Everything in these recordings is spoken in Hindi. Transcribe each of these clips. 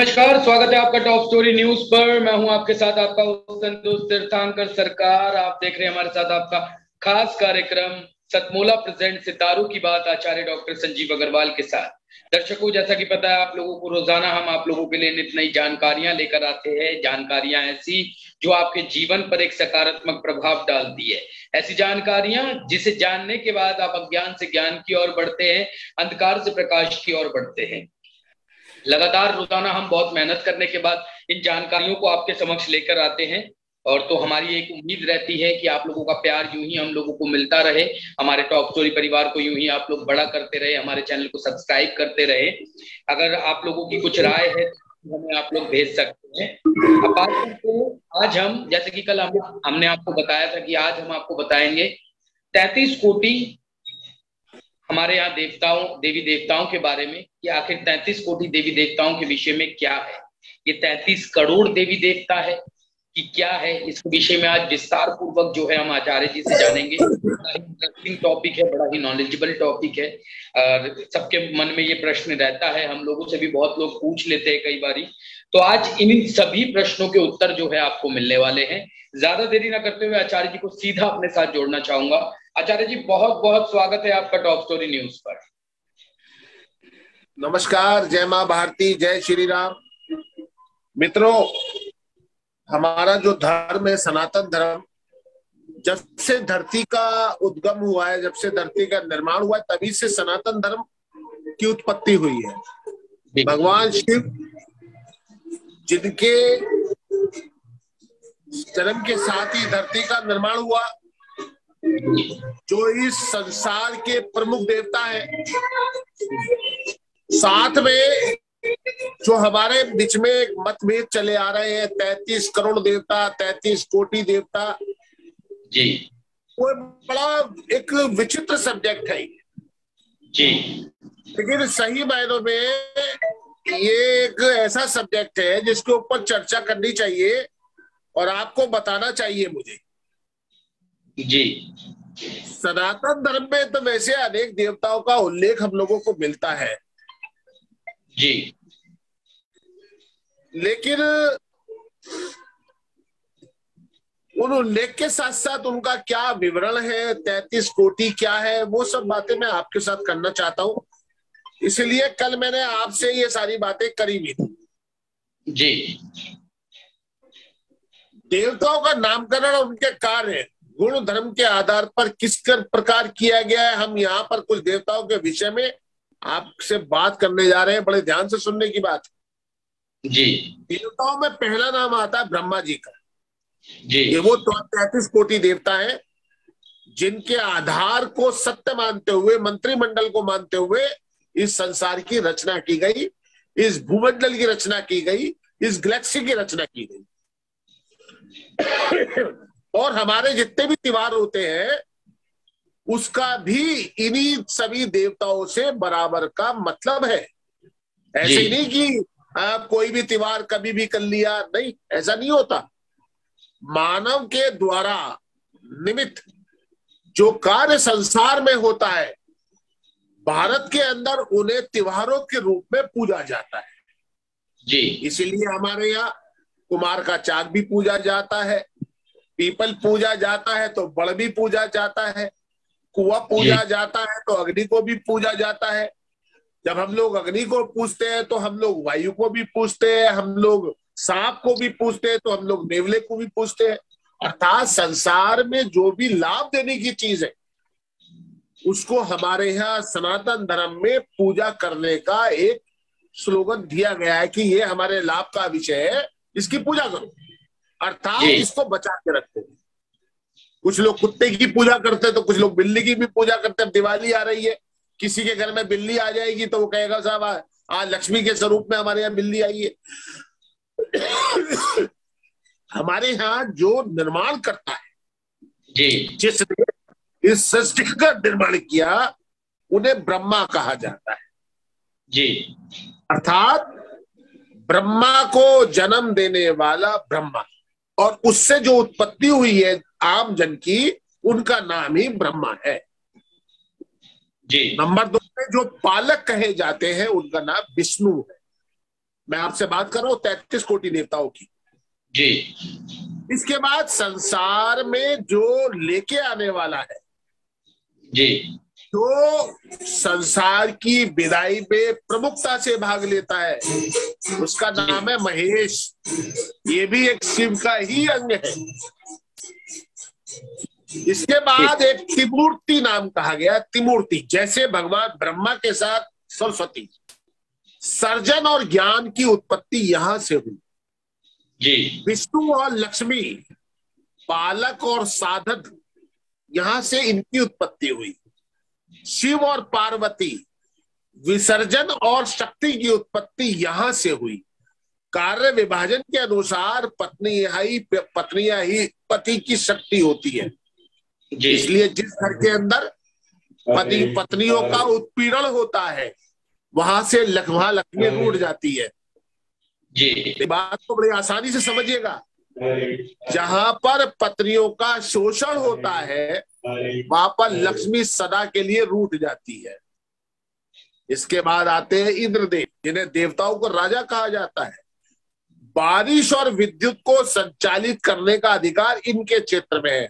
नमस्कार, स्वागत है आपका टॉप स्टोरी न्यूज पर। मैं हूं आपके साथ आपका दोस्त तीर्थंकर सरकार। आप देख रहे हैं हमारे साथ आपका खास कार्यक्रम सतमोला प्रेजेंट सितारों की बात आचार्य डॉक्टर संजीव अग्रवाल के साथ। दर्शकों, जैसा कि पता है आप लोगों को, रोजाना हम आप लोगों के लिए नित नई जानकारियां लेकर आते हैं। जानकारियां ऐसी जो आपके जीवन पर एक सकारात्मक प्रभाव डालती है। ऐसी जानकारियां जिसे जानने के बाद आप अज्ञान से ज्ञान की ओर बढ़ते हैं, अंधकार से प्रकाश की ओर बढ़ते हैं। लगातार रोजाना हम बहुत मेहनत करने के बाद इन जानकारियों को आपके समक्ष लेकर आते हैं। और तो हमारी एक उम्मीद रहती है कि आप लोगों का प्यार यूं ही हम लोगों को मिलता रहे, हमारे टॉप स्टोरी परिवार को यूं ही आप लोग बड़ा करते रहे, हमारे चैनल को सब्सक्राइब करते रहे। अगर आप लोगों की कुछ राय है तो हमें आप लोग भेज सकते हैं। अब बात करते हैं, आज हम, जैसे कि कल हमने आपको बताया था कि आज हम आपको बताएंगे 33 कोटि हमारे यहाँ देवी देवताओं के बारे में कि आखिर 33 कोटि देवी देवताओं के विषय में क्या है। ये 33 करोड़ देवी देवता है कि क्या है, इस विषय में आज विस्तार पूर्वक जो है हम आचार्य जी से जानेंगे। बड़ा ही इंटरेस्टिंग टॉपिक है, बड़ा ही नॉलेजेबल टॉपिक है। सबके मन में ये प्रश्न रहता है, हम लोगों से भी बहुत लोग पूछ लेते हैं कई बारी। तो आज इन सभी प्रश्नों के उत्तर जो है आपको मिलने वाले हैं। ज्यादा देरी ना करते हुए आचार्य जी को सीधा अपने साथ जोड़ना चाहूंगा। आचार्य जी, बहुत बहुत स्वागत है आपका टॉप स्टोरी न्यूज पर। नमस्कार, जय मां भारती, जय श्री राम। मित्रों, हमारा जो धर्म है सनातन धर्म, जब से धरती का उद्गम हुआ है, जब से धरती का निर्माण हुआ है, तभी से सनातन धर्म की उत्पत्ति हुई है। भगवान शिव जिनके जन्म के साथ ही धरती का निर्माण हुआ, जो इस संसार के प्रमुख देवता है, साथ में जो हमारे बीच में एक मतभेद चले आ रहे हैं, 33 करोड़ देवता, 33 कोटि देवता जी, वो बड़ा एक विचित्र सब्जेक्ट है जी। लेकिन सही मायनों में ये एक ऐसा सब्जेक्ट है जिसके ऊपर चर्चा करनी चाहिए और आपको बताना चाहिए मुझे जी। सनातन धर्म में तो वैसे अनेक देवताओं का उल्लेख हम लोगों को मिलता है जी, लेकिन उन उल्लेख के साथ साथ उनका क्या विवरण है, 33 कोटि क्या है, वो सब बातें मैं आपके साथ करना चाहता हूं। इसलिए कल मैंने आपसे ये सारी बातें करी भी थी जी। देवताओं का नामकरण और उनके कार्य गुण धर्म के आधार पर किस प्रकार किया गया है, हम यहाँ पर कुछ देवताओं के विषय में आपसे बात करने जा रहे हैं। बड़े ध्यान से सुनने की बात जी। देवताओं में पहला नाम आता है ब्रह्मा जी का। जी, ये वो 33 कोटि देवता है जिनके आधार को सत्य मानते हुए, मंत्रिमंडल को मानते हुए इस संसार की रचना की गई, इस भूमंडल की रचना की गई, इस गैलेक्सी की रचना की गई। और हमारे जितने भी त्योहार होते हैं उसका भी इन्हीं सभी देवताओं से बराबर का मतलब है। ऐसे ही नहीं कि कोई भी त्योहार कभी भी कर लिया, नहीं, ऐसा नहीं होता। मानव के द्वारा निमित्त जो कार्य संसार में होता है, भारत के अंदर उन्हें त्योहारों के रूप में पूजा जाता है जी। इसीलिए हमारे यहाँ कुमार का चाक भी पूजा जाता है, पीपल पूजा जाता है तो बड़ भी पूजा जाता है, कुआं पूजा जाता है तो अग्नि को भी पूजा जाता है। जब हम लोग अग्नि को पूजते हैं तो हम लोग वायु को भी पूजते हैं, हम लोग सांप को भी पूजते हैं, तो हम लोग नेवले को भी पूजते हैं। अर्थात संसार में जो भी लाभ देने की चीज है उसको हमारे यहाँ सनातन धर्म में पूजा करने का एक स्लोगन दिया गया है कि ये हमारे लाभ का विषय है, इसकी पूजा करो, अर्थात इसको बचा के रखो। कुछ लोग कुत्ते की पूजा करते हैं तो कुछ लोग बिल्ली की भी पूजा करते हैं। दिवाली आ रही है, किसी के घर में बिल्ली आ जाएगी तो वो कहेगा साहब आज लक्ष्मी के स्वरूप में हमारे यहाँ बिल्ली आई है। हमारे यहाँ जो निर्माण करता है जी, जिसने इस सृष्टि का निर्माण किया उन्हें ब्रह्मा कहा जाता है जी। अर्थात ब्रह्मा को जन्म देने वाला ब्रह्मा, और उससे जो उत्पत्ति हुई है आम जन की, उनका नाम ही ब्रह्मा है जी। नंबर 2 में जो पालक कहे जाते हैं उनका नाम विष्णु है। मैं आपसे बात कर रहा हूं 33 कोटि देवताओं की। जी इसके बाद संसार में जो लेके आने वाला है, जी जो संसार की विदाई में प्रमुखता से भाग लेता है, उसका नाम है महेश। ये भी एक शिव का ही अंग है। इसके बाद एक त्रिमूर्ति नाम कहा गया, त्रिमूर्ति। जैसे भगवान ब्रह्मा के साथ सरस्वती, सर्जन और ज्ञान की उत्पत्ति यहां से हुई। जी विष्णु और लक्ष्मी, पालक और साधक, यहां से इनकी उत्पत्ति हुई। शिव और पार्वती, विसर्जन और शक्ति की उत्पत्ति यहां से हुई। कार्य विभाजन के अनुसार पत्नियां ही पति की शक्ति होती है। इसलिए जिस घर के अंदर पति पत्नियों का उत्पीड़न होता है, वहां से वहां लक्ष्मी रूठ जाती है। जी बात को बड़ी आसानी से समझिएगा। जहां पर पत्नियों का शोषण होता है, वहां पर लक्ष्मी सदा के लिए रूठ जाती है। इसके बाद आते हैं इंद्रदेव, जिन्हें देवताओं को राजा कहा जाता है। बारिश और विद्युत को संचालित करने का अधिकार इनके क्षेत्र में है।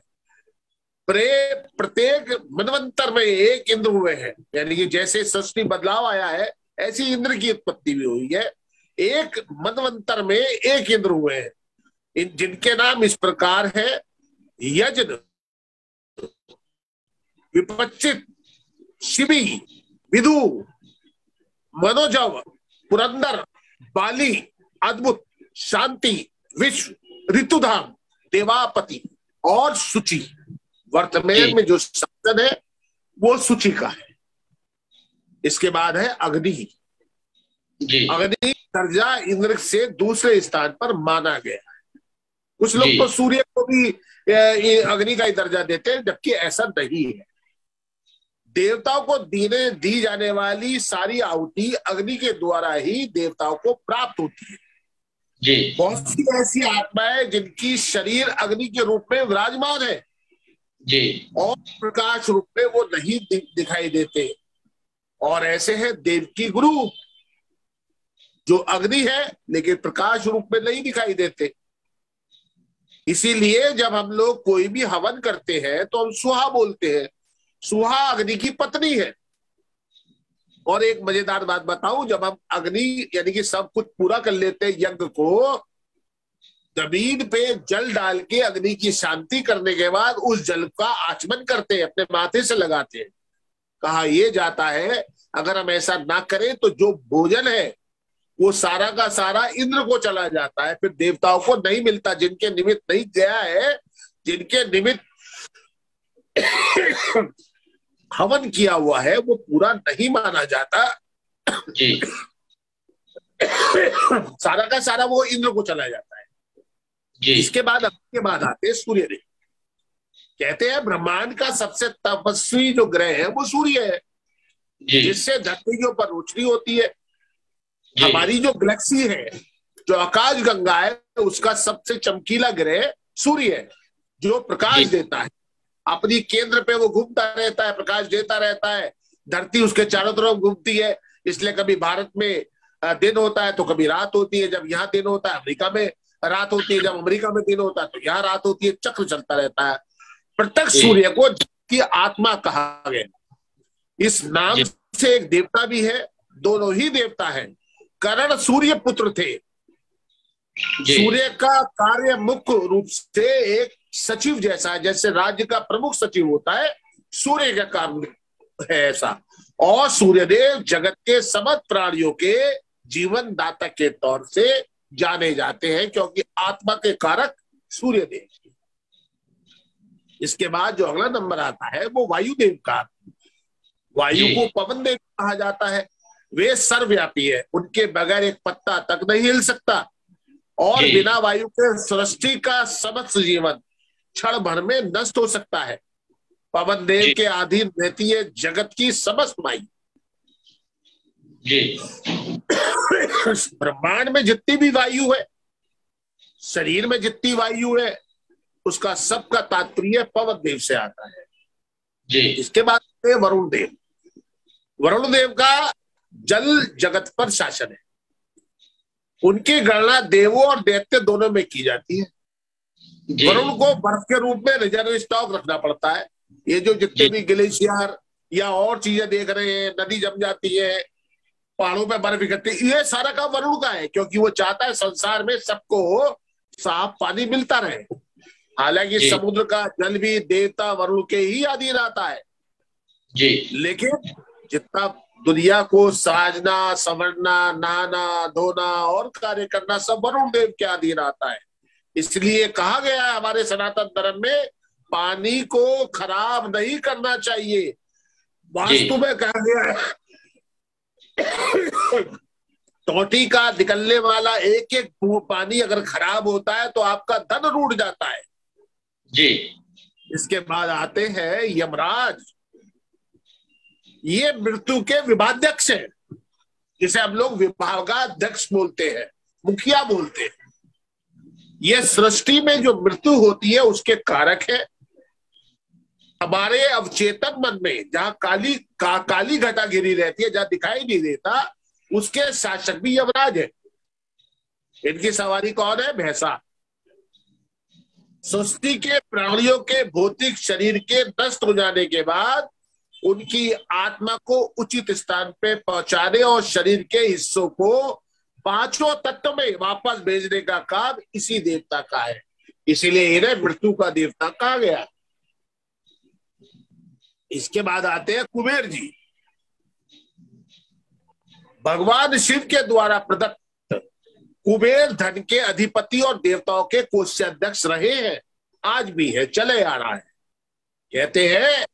प्रत्येक मनवंतर में एक इंद्र हुए हैं, यानी कि जैसे सृष्टि बदलाव आया है, ऐसी इंद्र की उत्पत्ति भी हुई है। एक मनवंतर में एक इंद्र हुए हैं, जिनके नाम इस प्रकार है: यज्ञ, विपच्चित, शिवी, विदु, मनोजव, पुरंदर, बाली, अद्भुत, शांति, विश्व, ऋतुधाम, देवापति और सुचि। वर्तमान में जो शासन है वो सुचि का है। इसके बाद है अग्नि। अग्नि दर्जा इंद्र से दूसरे स्थान पर माना गया है। कुछ लोग तो सूर्य को भी अग्नि का ही दर्जा देते हैं, जबकि ऐसा नहीं है। देवताओं को दी जाने वाली सारी आहुति अग्नि के द्वारा ही देवताओं को प्राप्त होती है। जी। बहुत सी ऐसी आत्माएं जिनकी शरीर अग्नि के रूप में विराजमान है जी, और प्रकाश रूप में वो नहीं दिखाई देते। और ऐसे हैं देवकी गुरु, जो अग्नि है लेकिन प्रकाश रूप में नहीं दिखाई देते। इसीलिए जब हम लोग कोई भी हवन करते हैं तो हम सुहा बोलते हैं। सुहा अग्नि की पत्नी है। और एक मजेदार बात बताऊं, जब हम अग्नि यानी कि सब कुछ पूरा कर लेते हैं यज्ञ को, जमीन पे जल डाल के अग्नि की शांति करने के बाद उस जल का आचमन करते हैं, अपने माथे से लगाते हैं। कहा यह जाता है अगर हम ऐसा ना करें तो जो भोजन है वो सारा का सारा इंद्र को चला जाता है, फिर देवताओं को नहीं मिलता। जिनके निमित्त नहीं गया है, जिनके निमित्त हवन किया हुआ है, वो पूरा नहीं माना जाता जी। सारा का सारा वो इंद्र को चला जाता है जी। इसके बाद आते सूर्यदेव। कहते हैं ब्रह्मांड का सबसे तपस्वी जो ग्रह है वो सूर्य है, जिससे धरती के ऊपर रोशनी होती है। हमारी जो गैलेक्सी है, जो आकाश गंगा है, उसका सबसे चमकीला ग्रह सूर्य है, जो प्रकाश देता है। अपनी केंद्र पे वो घूमता रहता है, प्रकाश देता रहता है। धरती उसके चारों तरफ घूमती है, इसलिए कभी भारत में दिन होता है तो कभी रात होती है। जब यहाँ दिन होता है, अमेरिका में रात होती है। जब अमेरिका में दिन होता है तो यहाँ रात होती है। चक्र चलता रहता है। प्रत्यक्ष सूर्य को की आत्मा कहा गया। इस नाम से एक देवता भी है, दोनों ही देवता है। करण सूर्य पुत्र थे। सूर्य का कार्य मुख्य रूप से एक सचिव जैसा है, जैसे राज्य का प्रमुख सचिव होता है, सूर्य का काम है ऐसा। और सूर्यदेव जगत के समस्त प्राणियों के जीवन दाता के तौर से जाने जाते हैं, क्योंकि आत्मा के कारक सूर्यदेव। इसके बाद जो अगला नंबर आता है वो वायुदेव का। वायु को पवन देव कहा जाता है। वे सर्वव्यापी है, उनके बगैर एक पत्ता तक नहीं हिल सकता। और बिना वायु के सृष्टि का समस्त जीवन क्षण भर में नष्ट हो सकता है। पवन देव के अधीन रहती है जगत की समस्त माई। ब्रह्मांड में जितनी भी वायु है, शरीर में जितनी वायु है, उसका सबका तात्पर्य पवन देव से आता है जी। इसके बाद वरुण देव। वरुण देव का जल जगत पर शासन है। उनकी गणना देवों और दैत्य दोनों में की जाती है। वरुण को बर्फ के रूप में रिजर्व स्टॉक रखना पड़ता है। ये जो जितने भी ग्लेशियर या और चीजें देख रहे हैं, नदी जम जाती है, पहाड़ों पे बर्फ इकट्ठी, ये सारा काम वरुण का है, क्योंकि वो चाहता है संसार में सबको साफ पानी मिलता रहे। हालांकि समुद्र का जल भी देवता वरुण के ही अधीन आता है जी, लेकिन जितना दुनिया को साजना, संवरना, नहाना, धोना और कार्य करना सब वरुण देव के अधीन आता है। इसलिए कहा गया है हमारे सनातन धर्म में, पानी को खराब नहीं करना चाहिए। वास्तु में कहा गया है टोटी का निकलने वाला एक एक पानी अगर खराब होता है तो आपका धन रूठ जाता है जी। इसके बाद आते हैं यमराज। ये मृत्यु के विभागाध्यक्ष हैं, जिसे हम लोग विभागाध्यक्ष बोलते हैं, मुखिया बोलते हैं। ये सृष्टि में जो मृत्यु होती है उसके कारक है। हमारे अवचेतन मन में जहां काली घटा गिरी रहती है, जहां दिखाई नहीं देता, उसके शासक भी यमराज है। इनकी सवारी कौन है? भैंसा। सृष्टि के प्राणियों के भौतिक शरीर के नष्ट हो जाने के बाद उनकी आत्मा को उचित स्थान पे पहुंचाने और शरीर के हिस्सों को पांचों तत्व में वापस भेजने का काम इसी देवता का है। इसीलिए इन्हें मृत्यु का देवता कहा गया। इसके बाद आते हैं कुबेर जी। भगवान शिव के द्वारा प्रदत्त कुबेर धन के अधिपति और देवताओं के कोषाध्यक्ष रहे हैं, आज भी है, चले आ रहा है। कहते हैं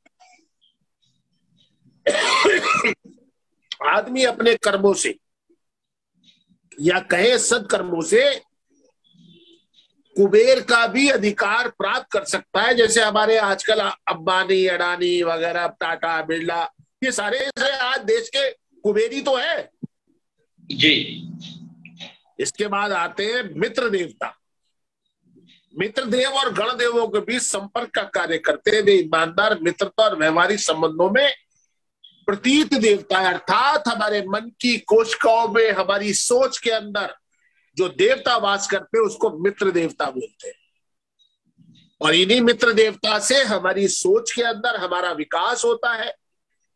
आदमी अपने कर्मों से या कहे सदकर्मों से कुबेर का भी अधिकार प्राप्त कर सकता है। जैसे हमारे आजकल अंबानी, अडानी वगैरह, टाटा, बिरला, ये सारे आज देश के कुबेरी तो है जी। इसके बाद आते हैं मित्र देवता। मित्र देव और गण देवों के बीच संपर्क का कार्य करते हुए ईमानदार मित्रता और व्यवहारिक संबंधों में प्रतीत देवता है, अर्थात हमारे मन की कोशिकाओं में, हमारी सोच के अंदर जो देवता वास करते हैं उसको मित्र देवता बोलते हैं। और इन्हीं मित्र देवता से हमारी सोच के अंदर हमारा विकास होता है,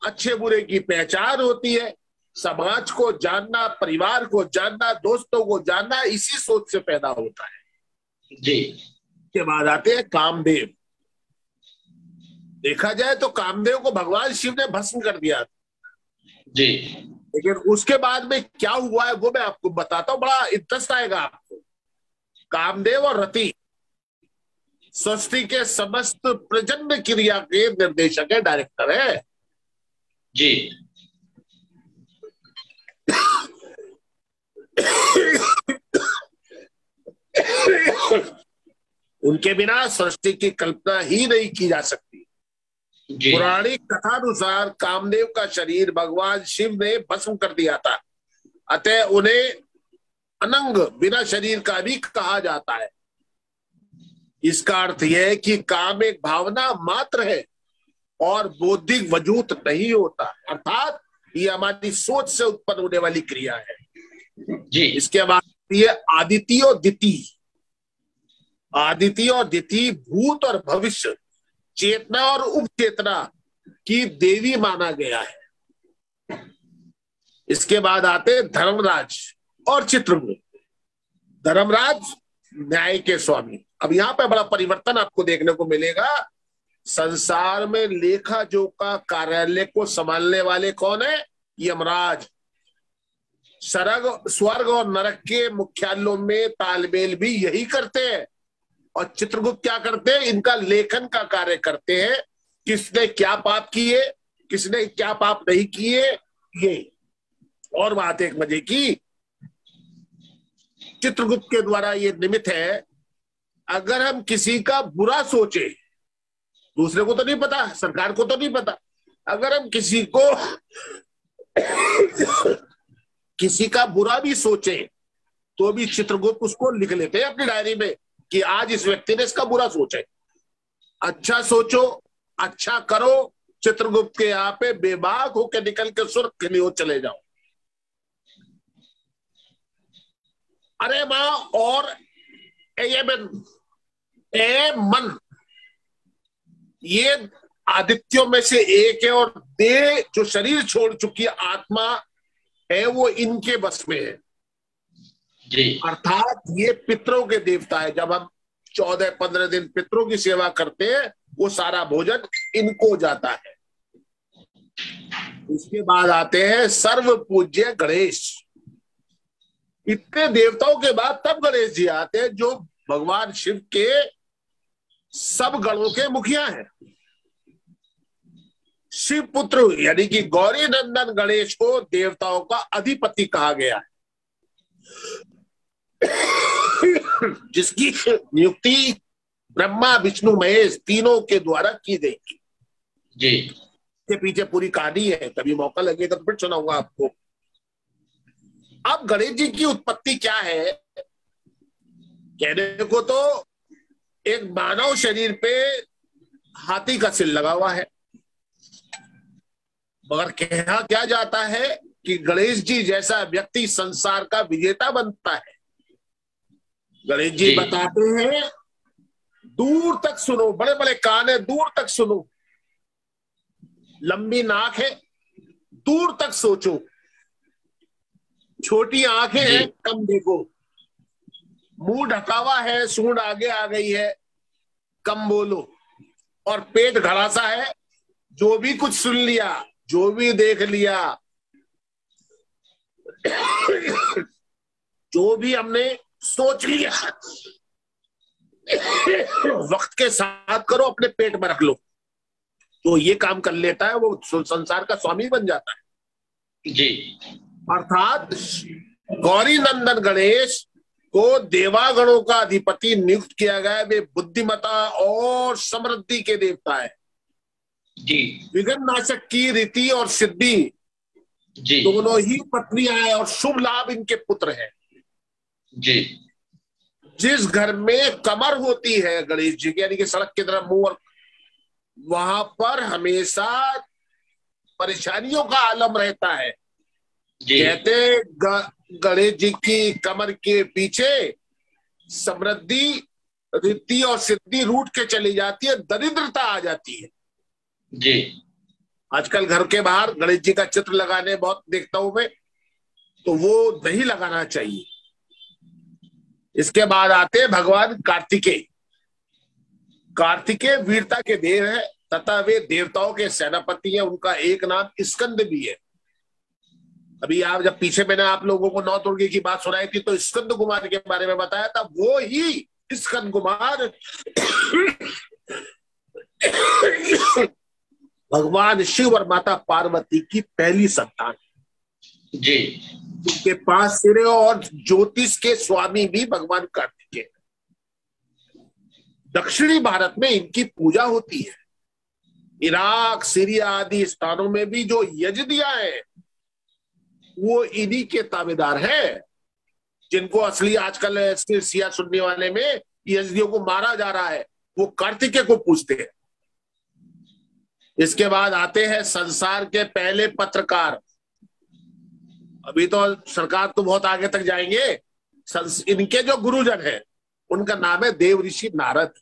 अच्छे बुरे की पहचान होती है, समाज को जानना, परिवार को जानना, दोस्तों को जानना, इसी सोच से पैदा होता है जी। के बाद आते हैं कामदेव। देखा जाए तो कामदेव को भगवान शिव ने भस्म कर दिया जी, लेकिन उसके बाद में क्या हुआ है वो मैं आपको बताता हूं, बड़ा इंटरेस्ट आएगा आपको। कामदेव और रति सृष्टि के समस्त प्रजनन क्रिया के निर्देशक है, डायरेक्टर है जी। उनके बिना सृष्टि की कल्पना ही नहीं की जा सकती। पुराणिक कथानुसार कामदेव का शरीर भगवान शिव ने भस्म कर दिया था, अतः उन्हें अनंग, बिना शरीर का भी कहा जाता है। इसका अर्थ यह है कि काम एक भावना मात्र है और बौद्धिक वजूद नहीं होता, अर्थात ये हमारी सोच से उत्पन्न होने वाली क्रिया है जी। इसके बाद ये आदिति और दिति। आदिति और दिति भूत और भविष्य, चेतना और उपचेतना की देवी माना गया है। इसके बाद आते धर्मराज और चित्रगुप्त। धर्मराज न्याय के स्वामी। अब यहाँ पे बड़ा परिवर्तन आपको देखने को मिलेगा। संसार में लेखा जोखा कार्यालय को संभालने वाले कौन है? यमराज। स्वर्ग और नरक के मुख्यालयों में तालमेल भी यही करते हैं। और चित्रगुप्त क्या करते हैं? इनका लेखन का कार्य करते हैं, किसने क्या पाप किए, किसने क्या पाप नहीं किए। ये और बात एक मजे की, चित्रगुप्त के द्वारा ये निमित्त है, अगर हम किसी का बुरा सोचे, दूसरे को तो नहीं पता, सरकार को तो नहीं पता, अगर हम किसी का बुरा भी सोचे तो भी चित्रगुप्त उसको लिख लेते हैं अपनी डायरी में कि आज इस व्यक्ति ने इसका बुरा सोचा है। अच्छा सोचो, अच्छा करो, चित्रगुप्त के यहाँ पे बेबाक होकर निकल के सुर्ख के लिए चले जाओ। अरे माँ और एयमन, एमन, ये आदित्यों में से एक है, और देह जो शरीर छोड़ चुकी आत्मा है वो इनके बस में है जी। अर्थात ये पितरों के देवता है। जब हम 14-15 दिन पितरों की सेवा करते हैं वो सारा भोजन इनको जाता है। उसके बाद आते हैं सर्व पूज्य गणेश। इतने देवताओं के बाद तब गणेश जी आते हैं जो भगवान शिव के सब गणों के मुखिया हैं। शिव पुत्र यानी कि गौरी नंदन गणेश को देवताओं का अधिपति कहा गया है, जिसकी नियुक्ति ब्रह्मा विष्णु महेश तीनों के द्वारा की गई जी। के पीछे पूरी कहानी है, कभी मौका लगेगा तो फिर सुनाऊंगा आपको। अब गणेश जी की उत्पत्ति क्या है, कहने को तो एक मानव शरीर पे हाथी का सिर लगा हुआ है, मगर कहा क्या जाता है कि गणेश जी जैसा व्यक्ति संसार का विजेता बनता है। गणेश जी बताते हैं दूर तक सुनो, बड़े बड़े कान है दूर तक सुनो, लंबी नाक है दूर तक सोचो, छोटी आंखें हैं कम देखो, मुंह ढका हुआ है सूंड आगे आ गई है कम बोलो, और पेट घड़ासा है, जो भी कुछ सुन लिया जो भी देख लिया जो भी हमने सोच लिया वक्त के साथ करो, अपने पेट में रख लो, तो ये काम कर लेता है वो संसार का स्वामी बन जाता है जी। अर्थात गौरी नंदन गणेश को देवागणों का अधिपति नियुक्त किया गया है। वे बुद्धिमता और समृद्धि के देवता है जी। विघ्न नाशक की रीति और सिद्धि जी। दोनों ही पत्नियां हैं और शुभ लाभ इनके पुत्र हैं जी। जिस घर में कमर होती है गणेश जी की, यानी कि सड़क की तरफ मुंह, और वहां पर हमेशा परेशानियों का आलम रहता है। कहते गणेश जी की कमर के पीछे समृद्धि रिद्धि और सिद्धि रूठ के चली जाती है, दरिद्रता आ जाती है जी। आजकल घर के बाहर गणेश जी का चित्र लगाने बहुत देखता हूं मैं, तो वो नहीं लगाना चाहिए। इसके बाद आते हैं भगवान कार्तिकेय। कार्तिकेय वीरता के देव है तथा वे देवताओं के सेनापति हैं। उनका एक नाम स्कंद भी है। अभी आप जब पीछे मैंने आप लोगों को नौ दुर्गे की बात सुनाई थी तो स्कंद कुमार के बारे में बताया था, वो ही स्कंद कुमार भगवान शिव और माता पार्वती की पहली संतान जी। उनके पास सिरे और ज्योतिष के स्वामी भी भगवान कार्तिकेय। दक्षिणी भारत में इनकी पूजा होती है। इराक सीरिया आदि स्थानों में भी जो यजदियां हैं वो इन्हीं के ताबेदार हैं, जिनको असली आजकल सिया सुनने वाले में यजदियों को मारा जा रहा है, वो कार्तिकेय को पूजते हैं। इसके बाद आते हैं संसार के पहले पत्रकार। अभी तो सरकार तो बहुत आगे तक जाएंगे। इनके जो गुरुजन है उनका नाम है देव ऋषि नारद,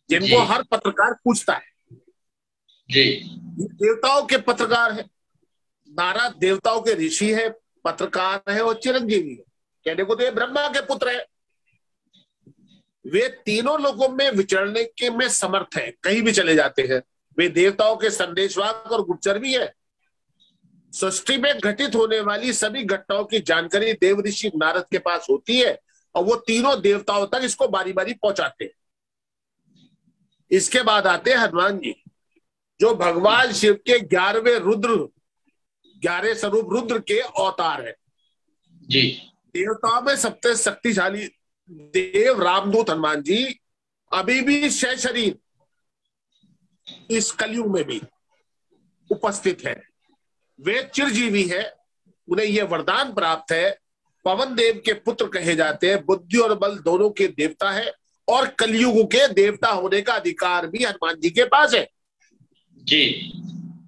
जिनको हर पत्रकार पूछता है जी। देवताओं के पत्रकार है। नारद देवताओं के ऋषि है, पत्रकार है और चिरंजीवी है। कहने को तो ये ब्रह्मा के पुत्र है। वे तीनों लोगों में विचरने के में समर्थ है, कहीं भी चले जाते हैं। वे देवताओं के संदेशवाहक और गुप्तचर भी है। सृष्टि में घटित होने वाली सभी घटनाओं की जानकारी देव ऋषि नारद के पास होती है और वो तीनों देवताओं तक इसको बारी बारी पहुंचाते हैं। इसके बाद आते हैं हनुमान जी, जो भगवान शिव के 11वें रुद्र, 11 स्वरूप रुद्र के अवतार है जी। देवताओं में सबसे शक्तिशाली देव रामदूत हनुमान जी अभी भी शरीर इस कलयुग में भी उपस्थित है। वे चिरजीवी है, उन्हें यह वरदान प्राप्त है। पवन देव के पुत्र कहे जाते हैं, बुद्धि और बल दोनों के देवता है और कलयुग के देवता होने का अधिकार भी हनुमान जी के पास है जी।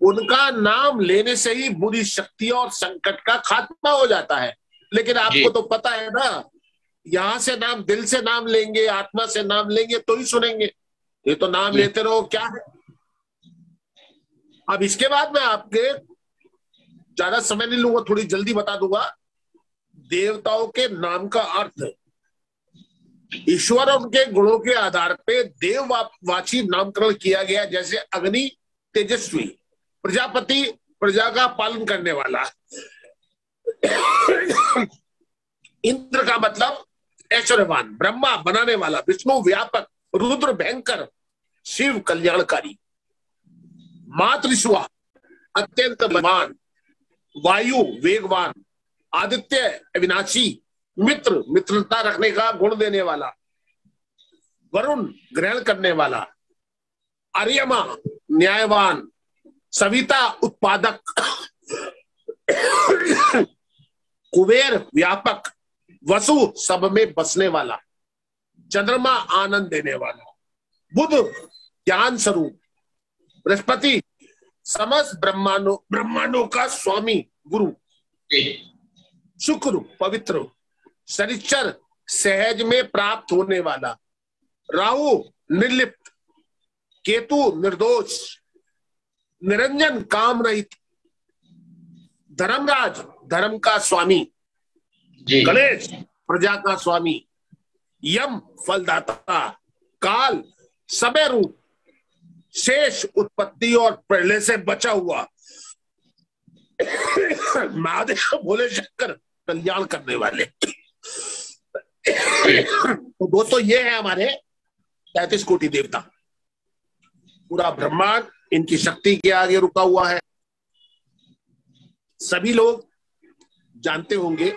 उनका नाम लेने से ही बुरी शक्तियों और संकट का खात्मा हो जाता है। लेकिन आपको तो पता है ना यहां से नाम, दिल से नाम लेंगे, आत्मा से नाम लेंगे तो ही सुनेंगे। ये तो नाम लेते रहो क्या है। अब इसके बाद मैं आपके ज्यादा समय नहीं लूंगा, थोड़ी जल्दी बता दूंगा देवताओं के नाम का अर्थ। ईश्वर और उनके गुणों के आधार पे देववाची नामकरण किया गया, जैसे अग्नि तेजस्वी, प्रजापति प्रजा का पालन करने वाला, इंद्र का मतलब ऐश्वर्यवान, ब्रह्मा बनाने वाला, विष्णु व्यापक, रुद्र भयंकर, शिव कल्याणकारी, मातृश्वा अत्यंत बलवान, वायु वेगवान, आदित्य अविनाशी, मित्र मित्रता रखने का गुण देने वाला, वरुण ग्रहण करने वाला, अर्यमा न्यायवान, सविता उत्पादक, कुबेर व्यापक, वसु सब में बसने वाला, चंद्रमा आनंद देने वाला, बुध ज्ञान स्वरूप, बृहस्पति समस्त ब्रह्मांडों का स्वामी गुरु, शुक्र पवित्र, शनिचर सहज में प्राप्त होने वाला, राहु निर्लिप्त, केतु निर्दोष, निरंजन काम रहित, धर्मराज धर्म का स्वामी, गणेश प्रजा का स्वामी, यम फलदाता, काल समय रूप, शेष उत्पत्ति और प्रलय से बचा हुआ, महादेव भोले शंकर कल्याण करने वाले। तो दोस्तों ये है हमारे 33 कोटि देवता। पूरा ब्रह्मांड इनकी शक्ति के आगे रुका हुआ है। सभी लोग जानते होंगे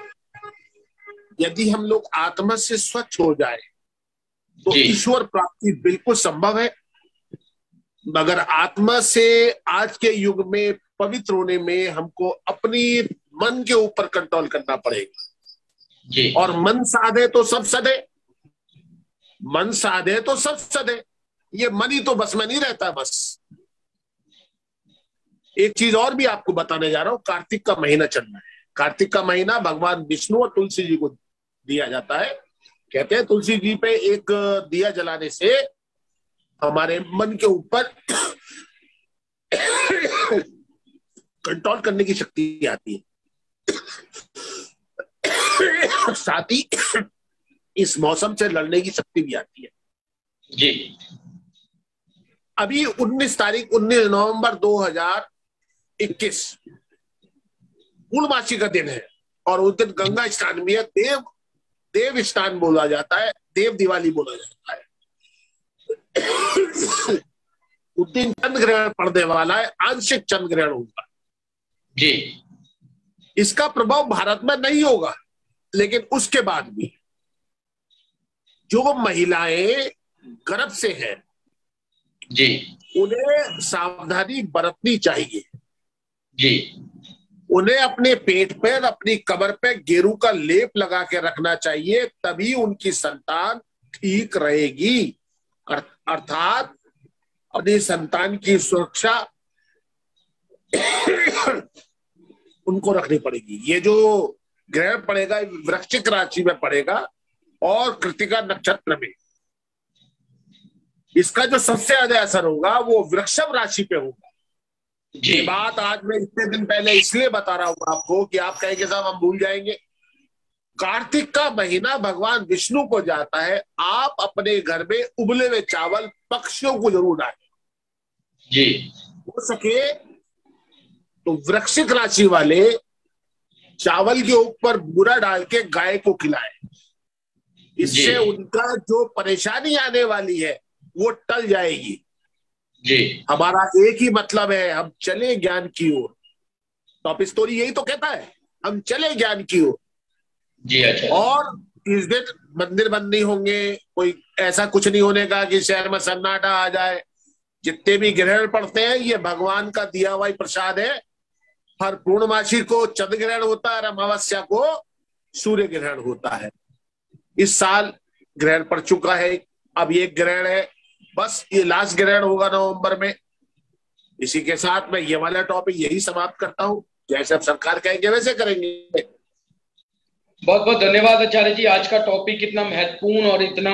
यदि हम लोग आत्मा से स्वच्छ हो जाए तो ईश्वर प्राप्ति बिल्कुल संभव है, मगर आत्मा से आज के युग में पवित्र होने में हमको अपनी मन के ऊपर कंट्रोल करना पड़ेगा। और मन साधे तो सब सधे, मन साधे तो सब सधे। ये मन ही तो बस में नहीं रहता। बस एक चीज और भी आपको बताने जा रहा हूं, कार्तिक का महीना चल रहा है। कार्तिक का महीना भगवान विष्णु और तुलसी जी को दिया जाता है। कहते हैं तुलसी जी पे एक दिया जलाने से हमारे मन के ऊपर कंट्रोल करने की शक्ति आती है, साथ ही इस मौसम से लड़ने की शक्ति भी आती है। जी अभी 19 नवंबर 2021 पूर्णमासी का दिन है और उस दिन गंगा स्नान भी है। देव स्नान बोला जाता है, देव दिवाली बोला जाता है। उस दिन चंद्र ग्रहण पड़ने वाला है, आंशिक चंद्र ग्रहण होगा। जी इसका प्रभाव भारत में नहीं होगा, लेकिन उसके बाद भी जो महिलाएं गर्भ से हैं जी उन्हें सावधानी बरतनी चाहिए। जी उन्हें अपने पेट पर, अपनी कमर पे गेरू का लेप लगा के रखना चाहिए, तभी उनकी संतान ठीक रहेगी। अर्थात अपनी संतान की सुरक्षा उनको रखनी पड़ेगी। ये जो ग्रहण पड़ेगा वृश्चिक राशि में पड़ेगा और कृतिका नक्षत्र में। इसका जो सबसे ज्यादा असर होगा वो वृषभ राशि पे होगा। ये बात आज मैं इतने दिन पहले इसलिए बता रहा हूं आपको कि आप कहेंगे साहब हम भूल जाएंगे। कार्तिक का महीना भगवान विष्णु को जाता है। आप अपने घर में उबले हुए चावल पक्षियों को जरूर डालें। जी हो सके तो वृश्चिक राशि वाले चावल के ऊपर बूरा डाल के गाय को खिलाएं। इससे उनका जो परेशानी आने वाली है वो टल जाएगी। जी हमारा एक ही मतलब है, हम चले ज्ञान की ओर। टॉप स्टोरी यही तो कहता है, हम चले ज्ञान की ओर। जी अच्छा। और इस दिन मंदिर बंद नहीं होंगे, कोई ऐसा कुछ नहीं होने का कि शहर में सन्नाटा आ जाए। जितने भी ग्रहण पड़ते हैं ये भगवान का दिया हुआ प्रसाद है। हर पूर्णमासी को चंद्र ग्रहण होता है और अमावस्या को सूर्य ग्रहण होता है। इस साल ग्रहण पड़ चुका है, अब ये ग्रहण है, बस ये लास्ट ग्रहण होगा नवंबर में। इसी के साथ मैं ये वाला टॉपिक यही समाप्त करता हूं। जैसे अब सरकार कहेंगे वैसे करेंगे। बहुत बहुत धन्यवाद आचार्य जी। आज का टॉपिक इतना महत्वपूर्ण और इतना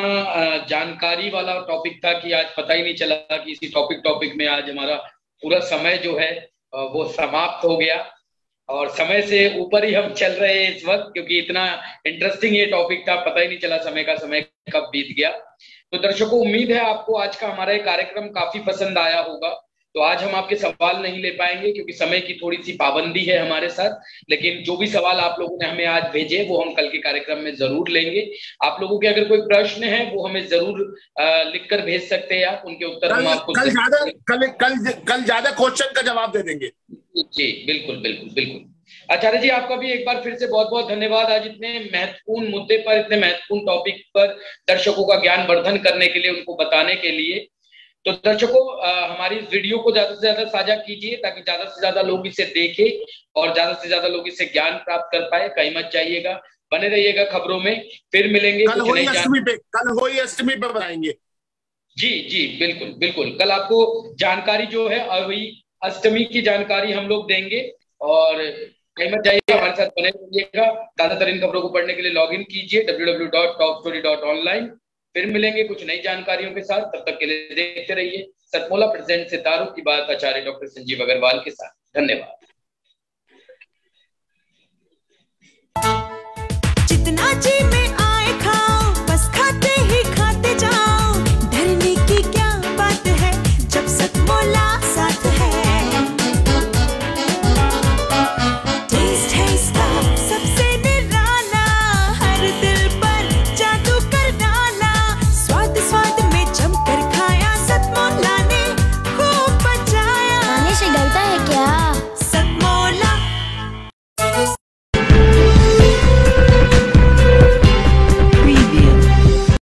जानकारी वाला टॉपिक था कि आज पता ही नहीं चला कि इसी टॉपिक में आज हमारा पूरा समय जो है वो समाप्त हो गया, और समय से ऊपर ही हम चल रहे हैं इस वक्त, क्योंकि इतना इंटरेस्टिंग ये टॉपिक था, पता ही नहीं चला समय कब बीत गया। तो दर्शकों, उम्मीद है आपको आज का हमारा ये कार्यक्रम काफी पसंद आया होगा। तो आज हम आपके सवाल नहीं ले पाएंगे क्योंकि समय की थोड़ी सी पाबंदी है हमारे साथ, लेकिन जो भी सवाल आप लोगों ने हमें आज भेजे वो हम कल के कार्यक्रम में जरूर लेंगे। आप लोगों के अगर कोई प्रश्न है वो हमें जरूर लिख कर भेज सकते हैं आप, उनके उत्तर हम आपको कल ज्यादा क्वेश्चन का जवाब दे देंगे। जी बिल्कुल बिल्कुल बिल्कुल। आचार्य जी, आपका भी एक बार फिर से बहुत बहुत धन्यवाद आज इतने महत्वपूर्ण मुद्दे पर, इतने महत्वपूर्ण टॉपिक पर दर्शकों का ज्ञान वर्धन करने के लिए, उनको बताने के लिए। तो दर्शकों, हमारी इस वीडियो को ज्यादा से ज्यादा साझा कीजिए ताकि ज्यादा से ज्यादा लोग इसे देखें और ज्यादा से ज्यादा लोग इससे ज्ञान प्राप्त कर पाए। कहीं मत जाइएगा, बने रहिएगा खबरों में। फिर मिलेंगे कल होली अष्टमी पे बनाएंगे। जी जी बिल्कुल बिल्कुल। कल आपको जानकारी जो है अभी अष्टमी की जानकारी हम लोग देंगे, और कहीं मत जाइएगा, हमारे साथ बने रहिएगा। ज्यादातर इन खबरों को पढ़ने के लिए लॉग इन कीजिए www.topstory.online। फिर मिलेंगे कुछ नई जानकारियों के साथ, तब तक के लिए देखते रहिए सतमोला प्रेजेंट सितारों की बात आचार्य डॉक्टर संजीव अग्रवाल के साथ। धन्यवाद। जितना जी